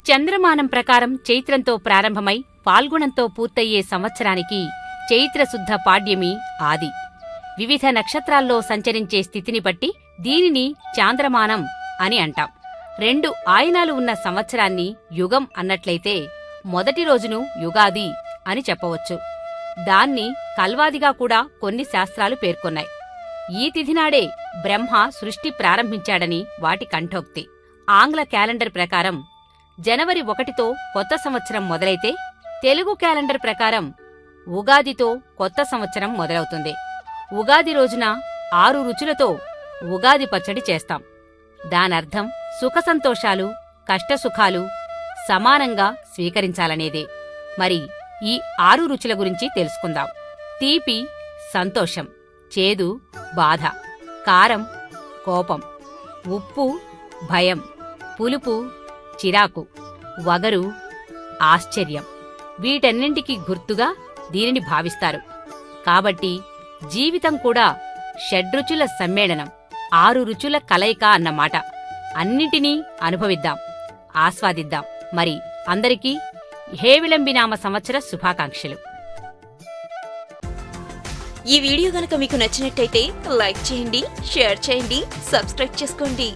చంద్రమానం ప్రకారం చైత్రంతో ప్రారంభమై ఫాల్గుణంతో పూర్తయ్యే సంవత్సరానికి చైత్రశుద్ధ పాడ్యమి ఆది. వివిధ నక్షత్రాల్లో సంచరించే స్థితిని బట్టి దీనిని చాంద్రమానం అని అంటాం. 2 ఆయనాలు ఉన్న సంవత్సరాన్ని యుగం అన్నట్లయితే మొదటి రోజును యుగాది అని చెప్పవచ్చు. దాన్ని కల్వాదిగా కూడా కొన్ని శాస్త్రాలు పేర్కొన్నాయి. ఈ తిథినాడే బ్రహ్మ సృష్టి ప్రారంభించాడని వాటి కంఠోక్తి. ఆంగ్ల క్యాలెండర్ ప్రకారం జనవరి 1తో కొత్త సంవత్సరం మొదలైతే తెలుగు క్యాలెండర్ ప్రకారం ఉగాదితో కొత్త సంవత్సరం మొదలవుతుంది. ఉగాది రోజున 6 రుచులతో ఉగాది పచ్చడి చేస్తాం. దానర్థం సుఖసంతోషాలు, కష్టసుఖాలు సమానంగా స్వీకరించాలనేదే. మరి ఈ 6 రుచుల గురించి తెలుసుకుందాం. తీపి సంతోషం, చేదు బాధ, కారం కోపం, ఉప్పు భయం, పులుపు చిరాకు, వగరు ఆశ్చర్యం. వీటన్నింటికీ గుర్తుగా దీనిని భావిస్తారు. కాబట్టి జీవితం కూడా షడ్రుచుల సమ్మేళనం, 6 రుచుల కలయిక అన్నమాట. అన్నిటినీ అనుభవిద్దాం, ఆస్వాదిద్దాం. మరి అందరికీ హేవిళంబినామ సంవత్సర శుభాకాంక్షలు. ఈ వీడియో గనక మీకు నచ్చినట్టయితే లైక్ చేయండి, షేర్ చేయండి, సబ్స్క్రైబ్ చేసుకోండి.